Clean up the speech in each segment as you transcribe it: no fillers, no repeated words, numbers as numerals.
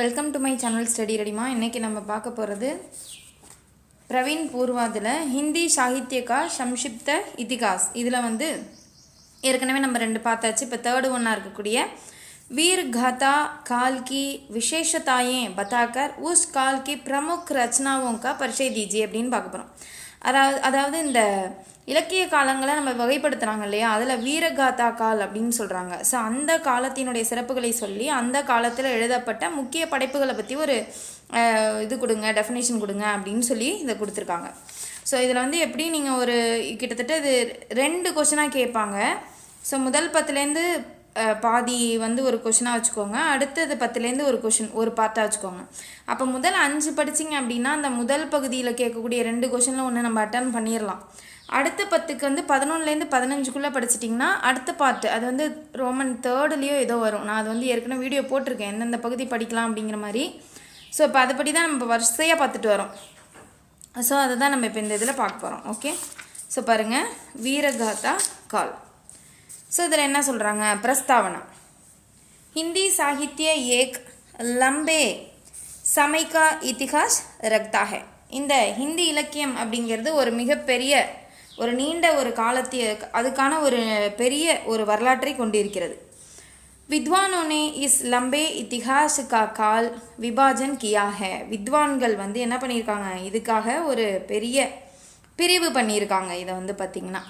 Welcome to my channel study ரெடிமா. இன்றைக்கி நம்ம பார்க்க போகிறது பிரவீன் பூர்வாதில் ஹிந்தி சாகித்யக்கா சம்ஷிப்த இதிகாஸ். இதில் ஏற்கனவே நம்ம 2 பார்த்தாச்சு. இப்போ 3rd ஒன்றா இருக்கக்கூடிய वीर गाथा काल की विशेषताएं बताकर उस काल की प्रमुख रचनाओं का परिचय दीजिए அப்படின்னு பார்க்க போகிறோம். அதாவது இந்த இலக்கிய காலங்களை நம்ம வகைப்படுத்துகிறாங்க இல்லையா, அதில் வீரகாதா கால் அப்படின்னு சொல்கிறாங்க. ஸோ அந்த காலத்தினுடைய சிறப்புகளை சொல்லி அந்த காலத்தில் எழுதப்பட்ட முக்கிய படைப்புகளை பற்றி ஒரு இது கொடுங்க, டெஃபினேஷன் கொடுங்க அப்படின்னு சொல்லி இதை கொடுத்துருக்காங்க. ஸோ இதில் எப்படி நீங்கள் ஒரு கிட்டத்தட்ட இது 2 கொஷனாக கேட்பாங்க. ஸோ முதல் 10லேருந்து பாதி ஒரு கொஷனாக வச்சுக்கோங்க, அடுத்தது 10லேருந்து ஒரு கொஷின் ஒரு பார்ட்டாக வச்சுக்கோங்க. அப்போ முதல் 5 படிச்சிங்க அப்படின்னா அந்த முதல் பகுதியில் கேட்கக்கூடிய 2 கொஷனில் ஒன்று நம்ம அட்டன் பண்ணிடலாம். அடுத்த 10க்கு 11லேருந்து 15க்குள்ளே படிச்சிட்டிங்கன்னா அடுத்த பார்ட்டு அது ரோமன் 3லேயோ ஏதோ வரும். நான் அது ஏற்கனவே வீடியோ போட்டிருக்கேன் எந்தெந்த பகுதி படிக்கலாம் அப்படிங்கிற மாதிரி. ஸோ இப்போ அதுபடி தான் நம்ம வரிசையாக பார்த்துட்டு வரோம். ஸோ அதை தான் நம்ம இப்போ இந்த இதில் பார்க்க போகிறோம். ஓகே, ஸோ பாருங்கள், வீரகாதா கால். ஸோ இதில் என்ன சொல்கிறாங்க, பிரஸ்தாவனா. हिंदी साहित्य एक लंबे समय का इतिहास रखता है. இந்த ஹிந்தி இலக்கியம் அப்படிங்கிறது ஒரு மிகப்பெரிய ஒரு நீண்ட ஒரு அதுக்கான ஒரு பெரிய ஒரு வரலாற்றை கொண்டிருக்கிறது. विद्वानों ने इस लंबे इतिहास का काल विभाजन किया है. வித்வான்கள் என்ன பண்ணியிருக்காங்க, இதுக்காக ஒரு பெரிய பிரிவு பண்ணியிருக்காங்க. இதை பார்த்திங்கன்னா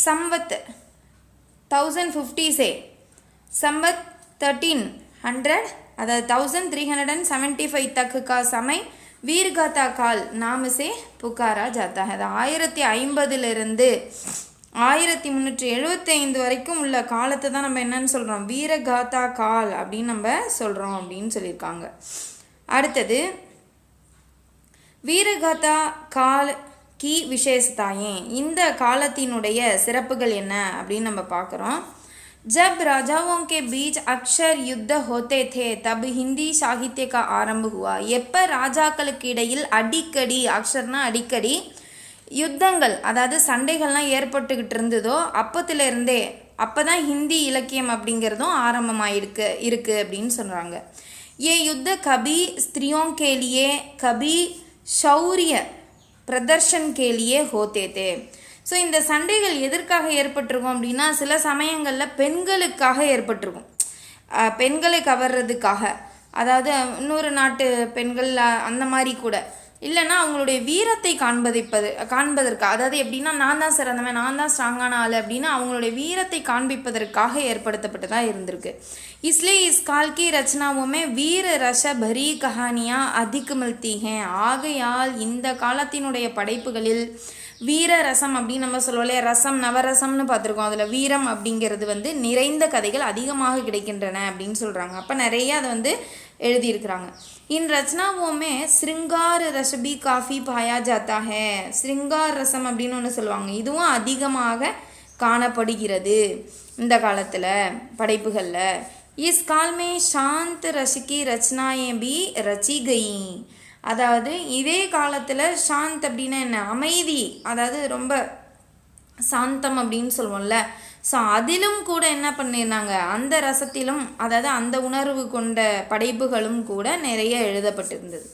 संवत 1050 से संवत 1300 अर्थात 1375 तक का समय वीरगाथा काल नाम से पुकारा जाता है. 1050 1375 வரைக்கும் உள்ள காலத்தை தான் நம்ம என்னன்னு சொல்கிறோம், வீரகாதா கால் அப்படின்னு நம்ம சொல்கிறோம் அப்படின்னு சொல்லியிருக்காங்க. அடுத்தது வீரகாதா கால் की विशेषताएं. இந்த காலத்தினுடைய சிறப்புகள் என்ன அப்படின்னு நம்ம பார்க்குறோம். जब राजाओं के बीच अक्सर युद्ध होते थे तब हिंदी साहित्य का आरंभ हुआ. எப்போ ராஜாக்களுக்கு இடையில் அடிக்கடி, அக்ஷர்னா அடிக்கடி, யுத்தங்கள் அதாவது சண்டைகள்லாம் ஏற்பட்டுக்கிட்டு இருந்ததோ அப்போத்திலிருந்தே அப்போ தான் ஹிந்தி இலக்கியம் அப்படிங்கிறதும் ஆரம்பமாயிருக்கு அப்படின்னு சொல்கிறாங்க. ये युद्ध कभी स्त्रियों के लिए कभी शौर्य பிரதர்ஷன் கேலியே ஹோத்தே தே. ஸோ இந்த சண்டைகள் எதற்காக ஏற்பட்டிருக்கும் அப்படின்னா சில சமயங்களில் பெண்களுக்காக ஏற்பட்டிருக்கும், பெண்களை கவர்றதுக்காக, அதாவது இன்னொரு நாட்டு பெண்கள் அந்த மாதிரி கூட, இல்லைன்னா அவங்களுடைய வீரத்தை காண்பதற்கு, அதாவது எப்படின்னா நான் தான் சிறந்தவன், நான் தான் ஸ்ட்ராங்கான ஆள் அப்படின்னு அவங்களுடைய வீரத்தை காண்பிப்பதற்காக ஏற்படுத்தப்பட்டதாக இருந்திருக்கு. इसलिए इस काल की रचनाओं में वीर रस भरी कहानियाँ अधिक मिलती हैं. ஆகையால் இந்த காலத்தினுடைய படைப்புகளில் வீர ரசம் அப்படின்னு நம்ம சொல்லுவோம், ரசம் நவரசம்னு பார்த்துருக்கோம். அதில் வீரம் அப்படிங்கிறது நிறைந்த கதைகள் அதிகமாக கிடைக்கின்றன அப்படின்னு சொல்கிறாங்க. அப்போ நிறைய அதை எழுதியிருக்கிறாங்க. इन रचनाओं में श्रृंगार रस भी काफ़ी पाया जाता है. श्रृंगार रसम அப்படின்னு ஒன்று சொல்லுவாங்க, இதுவும் அதிகமாக காணப்படுகிறது இந்த காலத்தில் படைப்புகளில். इस काल में शांत रस की रचनाएं भी रची गई. அதாவது இதே காலத்தில் சாந்த் அப்படின்னா என்ன, அமைதி, அதாவது ரொம்ப சாந்தம் அப்படின்னு சொல்லுவோம்ல. ஸோ அதிலும் கூட என்ன பண்ணியிருந்தாங்க, அந்த ரசத்திலும் அதாவது அந்த உணர்வு கொண்ட படைப்புகளும் கூட நிறைய எழுதப்பட்டிருந்தது.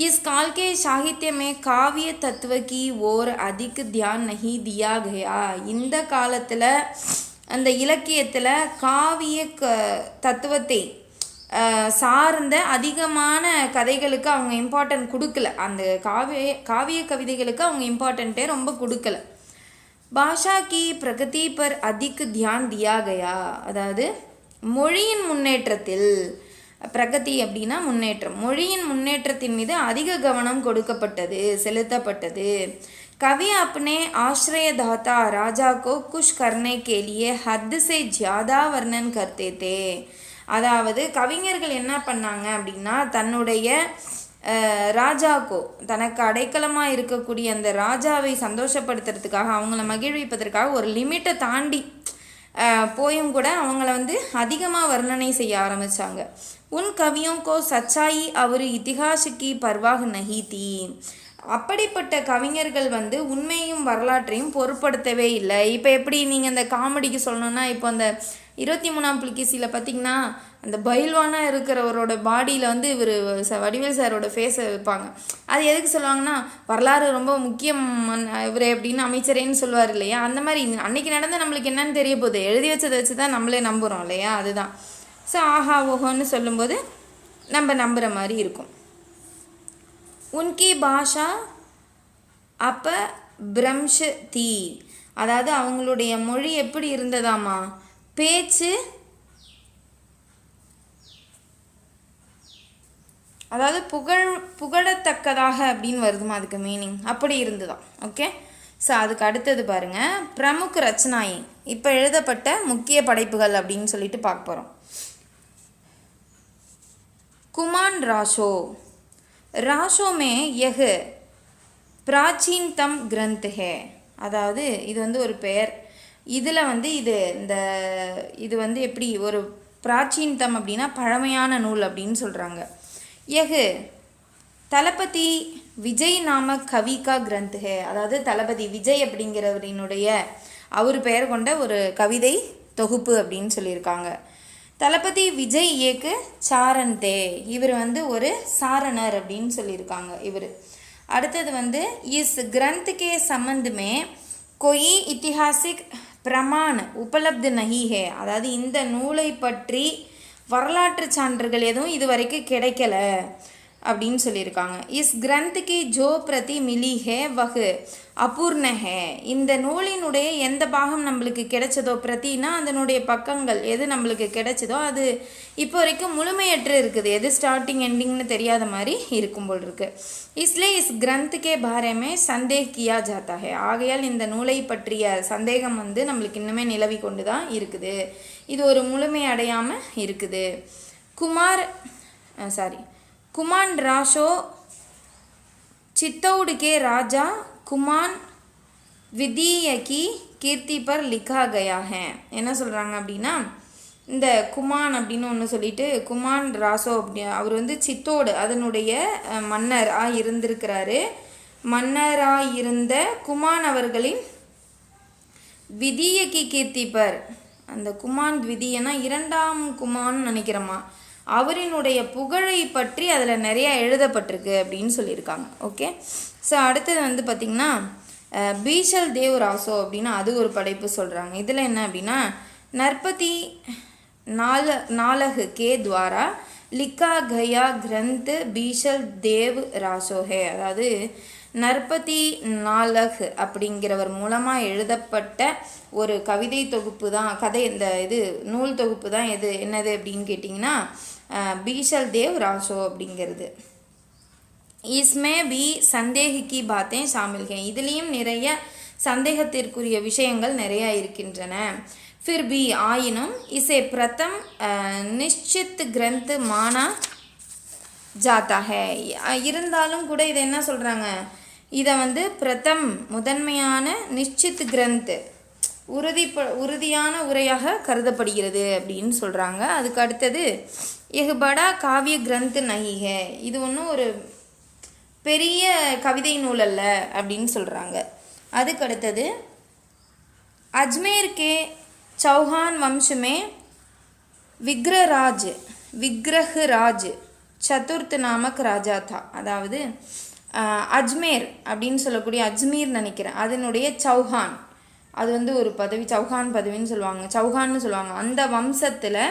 इस काल के साहित्य में काव्य तत्व की ओर अधिक ध्यान नहीं दिया गया. இந்த காலத்தில் அந்த இலக்கியத்தில் காவிய தத்துவத்தை சார்ந்த அதிகமான கதைகளுக்கு அவங்க இம்பார்ட்டன்ட் கொடுக்கல. அந்த காவிய கவிதைகளுக்கு அவங்க இம்பார்ட்டண்ட்டே ரொம்ப கொடுக்கல. பாஷா கி பிரகதி பர் அதிக் தியான் தியா கயா. அதாவது மொழியின் முன்னேற்றத்தில், பிரகதி அப்படின்னா முன்னேற்றம், மொழியின் முன்னேற்றத்தின் மீது அதிக கவனம் செலுத்தப்பட்டது. कवि अपने आश्रयदाता राजा को खुश करने के लिए हद से ज़्यादा वर्णन करते थे. அதாவது கவிஞர்கள் என்ன பண்ணாங்க அப்படின்னா தன்னுடைய ராஜாக்கோ, தனக்கு அடைக்கலமாக இருக்கக்கூடிய அந்த ராஜாவை சந்தோஷப்படுத்துறதுக்காக, அவங்கள மகிழ்விப்பதற்காக ஒரு லிமிட்டை தாண்டி போயும் கூட அவங்கள அதிகமாக வர்ணனை செய்ய ஆரம்பித்தாங்க. உன் கவியோங்கோ சச்சாயி அவர் இதிகாசுக்கு பர்வாக நஹீதி. அப்படிப்பட்ட கவிஞர்கள் உண்மையும் வரலாற்றையும் பொருட்படுத்தவே இல்லை. இப்போ எப்படி நீங்கள் இந்த காமெடிக்கு சொல்லணுன்னா, இப்போ அந்த 23ஆம் புலிகேசியில் பார்த்திங்கன்னா அந்த பயில்வானாக இருக்கிறவரோட பாடியில் வந்து இவர் வடிவேல் சாரோட ஃபேஸை வைப்பாங்க. அது எதுக்கு சொல்லுவாங்கன்னா, வரலாறு ரொம்ப முக்கியம் இவர் அப்படின்னு அமைச்சரேன்னு சொல்லுவார் இல்லையா, அந்த மாதிரி அன்றைக்கி நடந்த நம்மளுக்கு என்னன்னு தெரிய போகுது, எழுதி வச்சதை வச்சு தான் நம்மளே நம்புகிறோம் இல்லையா, அதுதான். ஸோ ஆஹா ஓஹோன்னு சொல்லும்போது நம்ம நம்புகிற மாதிரி இருக்கும். உன்கி பாஷா அப்போ பிரம்ஷ தீ, அதாவது அவங்களுடைய மொழி எப்படி இருந்ததாமா, பேச்சு அதாவது புகழத்தக்கதாக அப்படின்னு வருதுமா, அதுக்கு மீனிங் அப்படி இருந்துதான். ஓகே, ஸோ அதுக்கு அடுத்தது பாருங்கள், பிரமுக் ரச்சனாயி, இப்போ எழுதப்பட்ட முக்கிய படைப்புகள் அப்படின்னு சொல்லிட்டு பார்க்க போகிறோம். कुमान राशो, राशो में यह प्राचीनतम ग्रंथ है, அதாவது இது வந்து ஒரு பெயர், இதில் வந்து இது வந்து எப்படி ஒரு பிராச்சீன்தம் அப்படின்னா பழமையான நூல் அப்படின்னு சொல்கிறாங்க. யஹ் தளபதி விஜய் நாம கவிகா கிரந்த் ஹே, அதாவது தளபதி விஜய் அப்படிங்கிறவரினுடைய அவர் பெயர் கொண்ட ஒரு கவிதை தொகுப்பு அப்படின்னு சொல்லியிருக்காங்க. தளபதி விஜய் ஏக்கு சாரன்தே, இவர் வந்து ஒரு சாரணர் அப்படின்னு சொல்லியிருக்காங்க இவர். அடுத்தது வந்து இஸ் கிரந்த் கே சம்பந்தமே कोई इतिहासिक प्रमाण उपलब्ध नहीं है, அதாவது இந்த நூலை பற்றி வரலாற்று சான்றுகள் எதுவும் இது வரைக்கும் கிடைக்கல அப்படின்னு சொல்லியிருக்காங்க. இஸ் கிரந்த் கி ஜோ பிரதி மிலி ஹே வஹ் அபூர்ண ஹே, இந்த நூலினுடைய எந்த பாகம் நம்மளுக்கு கிடைச்சதோ, பிரதினா அதனுடைய பக்கங்கள் எது நம்மளுக்கு கிடைச்சதோ அது இப்போ வரைக்கும் முழுமையற்று இருக்குது, எது ஸ்டார்டிங் எண்டிங்னு தெரியாத மாதிரி இருக்கும் போல் இருக்கு. இஸ்லே இஸ் கிரந்த் கே பாரேமே சந்தேக் கியா ஜாத்தா ஹே, ஆகையால் இந்த நூலை பற்றிய சந்தேகம் வந்து நம்மளுக்கு இன்னுமே நிலவி கொண்டு தான் இருக்குது, இது ஒரு முழுமை அடையாமல் இருக்குது. कुमान राशो चित्तौड़ के राजा कुमान विदीय की कीर्ति पर लिखा गया है, என்ன சொல்கிறாங்க அப்படின்னா, இந்த குமான் அப்படின்னு ஒன்று சொல்லிட்டு குமான் ராசோ அப்படி அவர் வந்து சித்தோடு அதனுடைய மன்னராக இருந்திருக்கிறாரு. மன்னராக இருந்த குமான் அவர்களின் விதியக்கி கீர்த்திப்பர், அந்த குமான் விதியனா இரண்டாம் குமான்னு நினைக்கிறோமா, அவரினுடைய புகழை பற்றி அதில் நிறையா எழுதப்பட்டிருக்கு அப்படின்னு சொல்லியிருக்காங்க. ஓகே, ஸோ அடுத்தது வந்து பார்த்திங்கன்னா பீஷல் தேவ் ராசோ அப்படின்னா அது ஒரு படைப்பு சொல்கிறாங்க. இதில் என்ன அப்படின்னா, நற்பதி நாலகு கே துவாரா லிக்கா கயா கிரந்த் பீஷல் தேவ் ராசோ ஹே, அதாவது நற்பதி நாலக் அப்படிங்கிறவர் மூலமாக எழுதப்பட்ட ஒரு கவிதை தொகுப்பு தான் இந்த நூல் தொகுப்பு தான் என்னது அப்படின்னு கேட்டிங்கன்னா பீஷல் தேவ் ராசோ அப்படிங்கிறது. இஸ்மே பி சந்தேகிக்கி பாத்தே ஷாமில் ஹே, இதுலேயும் நிறைய சந்தேகத்திற்குரிய விஷயங்கள் நிறையா இருக்கின்றன. ஃபிர் பி ஆயினும் இசே பிரதம் நிச்சித் கிரந்த் மானா ஜாத்தா ஹே, இருந்தாலும் கூட இதை என்ன சொல்கிறாங்க, இதை வந்து பிரதம் முதன்மையான நிச்சித் கிரந்த் உறுதியான உரையாக கருதப்படுகிறது அப்படின்னு சொல்கிறாங்க. அதுக்கு அடுத்தது எஹ் படா காவிய கிரந்த் நஹி ஹே, இது ஒன்றும் ஒரு பெரிய கவிதை நூல் அல்ல அப்படின்னு சொல்கிறாங்க. அதுக்கு அடுத்தது அஜ்மேர் கே சௌஹான் வம்சமே விக்ரஹராஜ் சதுர்த் நாமக் ராஜா தா, அதாவது அஜ்மேர் அப்படின்னு சொல்லக்கூடிய அஜ்மீர் நினைக்கிறேன், அதனுடைய சௌஹான், அது வந்து ஒரு பதவி, சௌஹான் பதவின்னு சொல்லுவாங்க, சௌஹான்னு சொல்லுவாங்க. அந்த வம்சத்தில்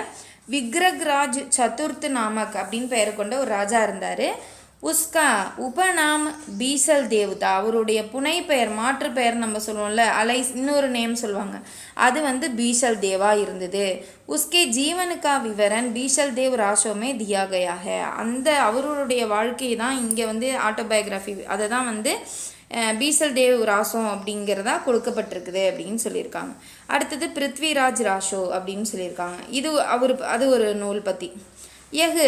விக்ரஹராஜ் சதுர்த் நாமக் அப்படின்னு பெயர் கொண்ட ஒரு ராஜா இருந்தார். உஸ்கா உபநாம் பீசல் தேவதா, அவருடைய புனை பெயர் மாற்று பெயர் நம்ம சொல்லுவோம்ல, இன்னொரு நேம் சொல்லுவாங்க, அது வந்து பீஷல் தேவா இருந்தது. உஸ்கே ஜீவனுக்கா விவரன் பீஷல் தேவ் ராசோமே தியா கயா ஹே, அந்த அவருடைய வாழ்க்கை தான் இங்கே வந்து ஆட்டோபயோகிராஃபி, அதை தான் வந்து பீஷல் தேவ் ராசோ அப்படிங்கிறதா கொடுக்கப்பட்டிருக்குது அப்படின்னு சொல்லியிருக்காங்க. அடுத்தது பிருத்விராஜ் ராசோ அப்படின்னு சொல்லியிருக்காங்க. அது ஒரு நூல் பற்றி. எகு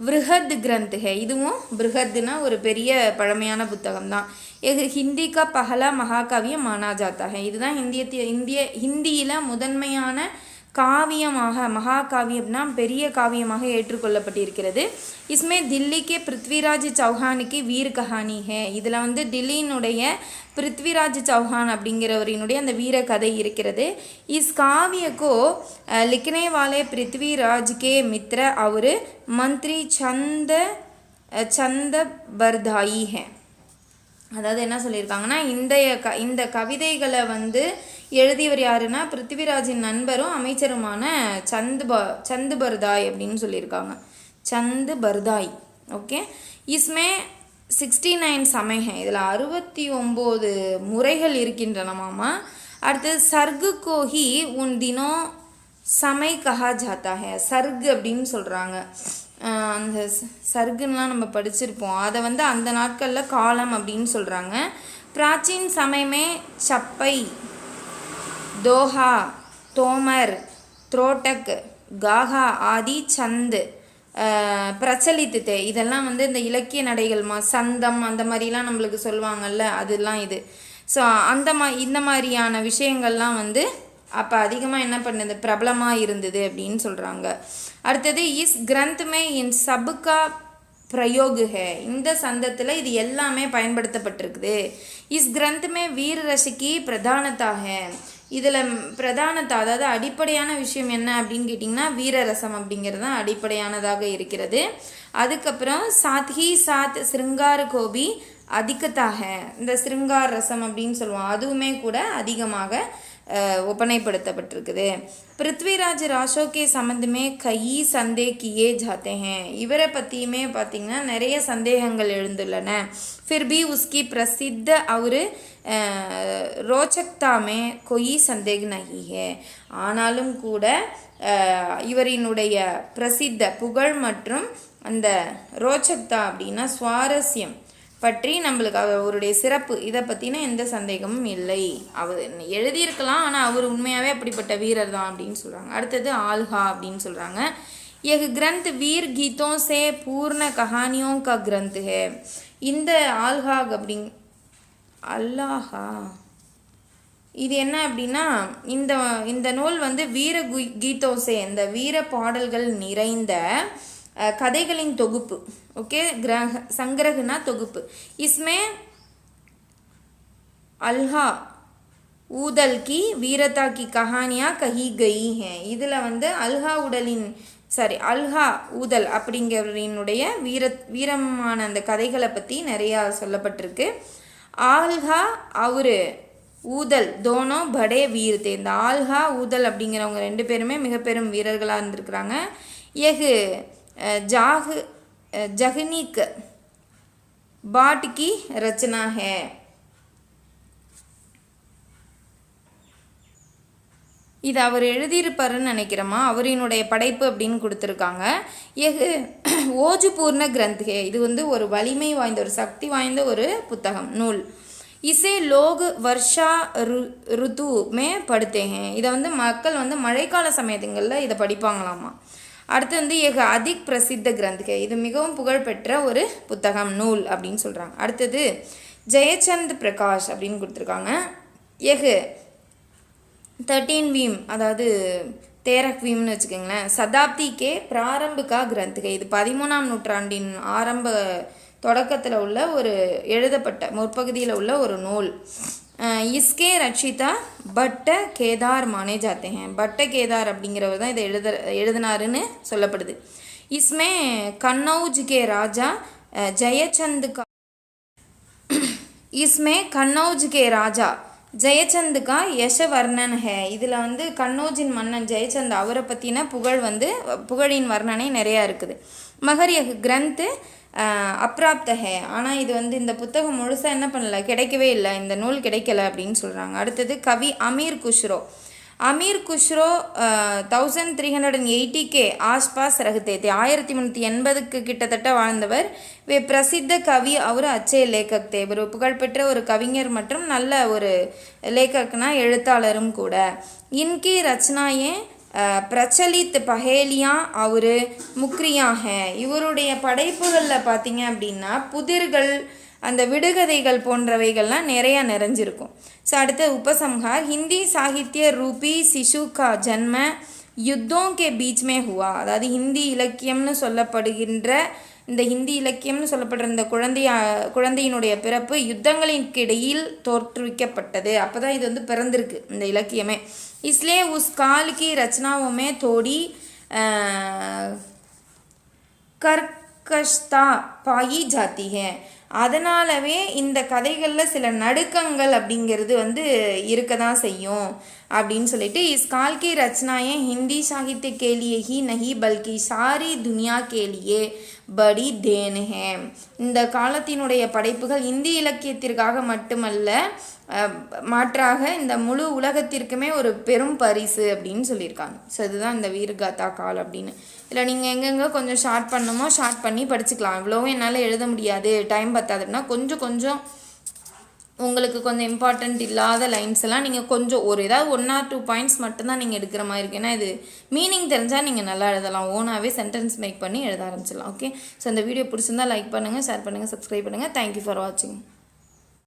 விருஹத் கிரந்த் ஹே, இதுவும் பிருஹத்னா ஒரு பெரிய பழமையான புத்தகம் தான். எகு ஹிந்தி கா பஹலா மகாகாவியம் மானா ஜாத்தா ஹே, இதுதான் ஹிந்தியில் முதன்மையான காவியமாக மகாகாவியம்னா பெரிய காவியமாக ஏற்றுக்கொள்ளப்பட்டிருக்கிறது. இஸ்மே தில்லிக்கு பிருத்விராஜ் சௌஹானுக்கு வீர் கஹானி ஹே. இதில் வந்து தில்லியினுடைய பிருத்விராஜ் சௌஹான் அப்படிங்கிறவரினுடைய அந்த வீர கதை இருக்கிறது. இஸ் காவியக்கோ லிக்னே வாலே பிருத்விராஜ் கே மித்ர அவர் மந்திரி சந்த பர்தாயி ஹே. அதாவது என்ன சொல்லியிருக்காங்கன்னா, இந்த கவிதைகளை வந்து எழுதியவர் யாருன்னா பிருத்திவிராஜின் நண்பரும் அமைச்சருமான சந்து பர்தாய் அப்படின்னு சொல்லியிருக்காங்க. சந்து பர்தாய். ஓகே. இஸ்மே 69 சமை ஹே. இதில் 69 முறைகள் இருக்கின்றனமாமா. அடுத்தது சர்கு கோஹி உன் தினோ சமை கஹா ஜாத்தா ஹே. சர்கு அப்படின்னு சொல்கிறாங்க. அந்த சர்க்குன்னெலாம் நம்ம படிச்சிருப்போம். அதை வந்து அந்த நாட்களில் காலம் அப்படின்னு சொல்கிறாங்க. பிராச்சீன் சமயமே சப்பை, தோஹா, தோமர், த்ரோட்டக், காஹா ஆதி சந்து பிரச்சலித்து. இதெல்லாம் வந்து இந்த இலக்கிய நடைகள் சந்தம் அந்த மாதிரிலாம் நம்மளுக்கு சொல்லுவாங்கள்ல, அதெல்லாம் இது. ஸோ இந்த மாதிரியான விஷயங்கள்லாம் வந்து அப்போ அதிகமாக என்ன பண்ணுது, பிரபலமாக இருந்தது அப்படின்னு சொல்கிறாங்க. அடுத்தது இஸ் கிரந்த்மே இன் சபுக்கா பிரயோக் ஹே. இந்த சந்தத்தில் இது எல்லாமே பயன்படுத்தப்பட்டிருக்குது. இஸ் கிரந்த்மே வீர ரசிக்கு பிரதானதா ஹே. இதில் பிரதானதா அதாவது அடிப்படையான விஷயம் என்ன அப்படின்னு கேட்டிங்கன்னா வீரரசம் அப்படிங்கிறது தான் அடிப்படையானதாக இருக்கிறது. அதுக்கப்புறம் சாத்ஹி சாத் சிருங்கார கோபி அதிகத்தாக இந்த சிருங்கார் ரசம் அப்படின்னு சொல்லுவோம், அதுவுமே கூட அதிகமாக ஒப்பனைப்படுத்தப்பட்டிருக்குது. பிருத்விராஜ் ராஷோக்கே சம்பந்தமே கயி சந்தேகியே ஜாத்தே ஹே. இவரை பற்றியுமே பார்த்திங்கன்னா நிறைய சந்தேகங்கள் எழுந்துள்ளன. ஃபிர்பி உஸ்கி பிரசித்த அவர் ரோச்சக்தாமே கொயி சந்தேக நஹி ஹே. ஆனாலும் கூட இவரினுடைய பிரசித்த புகழ் மற்றும் அந்த ரோச்சக்தா அப்படின்னா சுவாரஸ்யம் பற்றி நம்மளுக்கு அவருடைய சிறப்பு இதை பற்றின எந்த சந்தேகமும் இல்லை. அவர் எழுதியிருக்கலாம், ஆனால் அவர் உண்மையாகவே அப்படிப்பட்ட வீரர் தான் அப்படின்னு சொல்கிறாங்க. அடுத்தது ஆல்ஹா அப்படின்னு சொல்கிறாங்க. எக் கிரந்த் வீர் கீதோ சே பூர்ண கஹானியோ கா கிரந்த் ஹே. இந்த ஆல்ஹா அல்லாஹா இது என்ன அப்படின்னா இந்த நூல் வந்து வீர கீதோசே இந்த வீர பாடல்கள் நிறைந்த கதைகளின் தொகுப்பு. ஓகே. சங்கிரகனா தொகுப்பு. இஸ்மே அல்ஹா ஊதல் கி வீரதா கி கஹானியா கஹி கயி ஹே. இதில் வந்து அல்ஹா ஊதல் அப்படிங்கிறவரினுடைய வீரமான அந்த கதைகளை பற்றி நிறையா சொல்லப்பட்டிருக்கு. ஆல்ஹா அவரு ஊதல் தோனோ படே வீரத்தே. இந்த ஆல்ஹா ஊதல் அப்படிங்கிறவங்க ரெண்டு பேருமே மிக பெரும் வீரர்களாக இருந்திருக்கிறாங்க. எகு ஜஹ்னிக் பாட் கி ரச்சனா ஹே. இது அவர் எழுதியிருப்பாருன்னு நினைக்கிறோமா, அவரினுடைய படைப்பு அப்படின்னு கொடுத்துருக்காங்க. எகு ஓஜுபூர்ண கிரந்த் ஹே. இது வந்து ஒரு வலிமை வாய்ந்த ஒரு சக்தி வாய்ந்த ஒரு புத்தகம் நூல். இசே லோக் வர்ஷா ருத்து மே படுத்தே ஹே. இதை வந்து மக்கள் வந்து மழைக்கால சமயங்களில் இதை படிப்பாங்களாமா. அடுத்து வந்து எக அதிக் பிரசித்த கிரந்த்கே. இது மிகவும் புகழ்பெற்ற ஒரு புத்தகம் நூல் அப்படின்னு சொல்கிறாங்க. அடுத்தது ஜெயச்சந்த் பிரகாஷ் அப்படின்னு கொடுத்துருக்காங்க. எகு 13 வீம் அதாவது 13 வீம்னு வச்சுக்கோங்களேன். சதாப்திக்கே பிராரம்பிகா கிரந்த்கே. இது 13ஆம் நூற்றாண்டின் ஆரம்ப தொடக்கத்தில் உள்ள ஒரு எழுதப்பட்ட முற்பகுதியில் உள்ள ஒரு நூல். இஸ்கே ரட்சிதா பட்ட கேதார் மானே ஜாத்தே ஹே. பட்ட கேதார் அப்படிங்கிறவர் தான் இதை எழுதினாருன்னு சொல்லப்படுது. இஸ்மே கன்னௌஜ் கே ராஜா ஜெயச்சந்த் கா இஸ்மே கன்னௌஜ் கே ராஜா ஜெயச்சந்த் கா யசவர்ணன் ஹே. இதில் வந்து கன்னௌஜின் மன்னன் ஜெயச்சந்த் அவரை பற்றின புகழின் வர்ணனை நிறையா இருக்குது. மகர் யக் கிரந்த் அப்ராப்த ஹே. ஆனால் இது வந்து இந்த புத்தகம் முழுசாக என்ன பண்ணல, கிடைக்கவே இல்லை, இந்த நூல் கிடைக்கல அப்படின்னு சொல்கிறாங்க. அடுத்தது கவி அமீர் குஷ்ரோ. அமீர் குஷ்ரோ 1380 ஆஸ்பாஸ் ரகுத்தே. 1380 கிட்டத்தட்ட வாழ்ந்தவர். பிரசித்த கவி அவர் அச்சே லேக்கக் தே. ஒரு புகழ்பெற்ற ஒரு கவிஞர் மற்றும் நல்ல ஒரு லேக்கக்னா எழுத்தாளரும் கூட. இன்கி ரச்சனாயே பிரச்சலித் பஹேலியா அவர் முக்ரியாக. இவருடைய படைப்புகளில் பார்த்தீங்க அப்படின்னா புதிர்கள் அந்த விடுகதைகள் போன்றவைகள்லாம் நிறையா நிறைஞ்சிருக்கும். ஸோ அடுத்த உபசம்ஹார். ஹிந்தி சாகித்ய ரூபி சிசு கா ஜன்ம யுத்தோं के बीच में हुआ. அதாவது ஹிந்தி இலக்கியம்னு சொல்லப்படுகின்ற இந்த ஹிந்தி இலக்கியம்னு சொல்லப்படுற இந்த குழந்தையினுடைய பிறப்பு யுத்தங்களுக்கு இடையில் தோற்றுவிக்கப்பட்டது. அப்போ தான் இது வந்து பிறந்திருக்கு இந்த இலக்கியமே. इसलिए उस काल की रचनाओं में थोड़ी கர்கஷ்தா பாயி ஜாத்தி ஹே. அதனாலவே இந்த கதைகளில் சில நடுக்கங்கள் அப்படிங்கிறது வந்து இருக்க தான் செய்யும் அப்படின்னு சொல்லிட்டு இஸ் கால் கி ரச்சனாயே ஹிந்தி சாகித்ய கேலியே ஹி நஹி பல்கி சாரி துனியா கேலியே படி தேன் ஹே. இந்த காலத்தினுடைய படைப்புகள் இந்தி இலக்கியத்திற்காக மட்டுமல்ல, மாற்றாக இந்த முழு உலகத்திற்குமே ஒரு பெரும் பரிசு அப்படின்னு சொல்லியிருக்காங்க. ஸோ இதுதான் இந்த வீர்காத்தா கால் அப்படின்னு. இல்லை நீங்கள் எங்கெங்கே கொஞ்சம் ஷார்ட் பண்ணணுமோ ஷார்ட் பண்ணி படிச்சுக்கலாம். இவ்வளோவும் என்னால் எழுத முடியாது, டைம் பத்தாது அப்படின்னா கொஞ்சம் உங்களுக்கு கொஞ்சம் இம்பார்ட்டண்ட் இல்லாத லைன்ஸ் எல்லாம் நீங்கள் கொஞ்சம் ஒரு ஏதாவது 1 or 2 பாயிண்ட்ஸ் மட்டும்தான் நீங்கள் எடுக்கிற மாதிரி இருக்குது. ஏன்னா இது மீனிங் தெரிஞ்சால் நீங்கள் நல்லா எழுதலாம், ஓனாகவே சென்டென்ஸ் மேக் பண்ணி எழுத ஆரம்பிச்சிடலாம். ஓகே, ஸோ இந்த வீடியோ பிடிச்சிருந்தால் லைக் பண்ணுங்கள், ஷேர் பண்ணுங்கள், சப்ஸ்கிரைப் பண்ணுங்கள். தேங்க்யூ ஃபார் வாட்சிங்.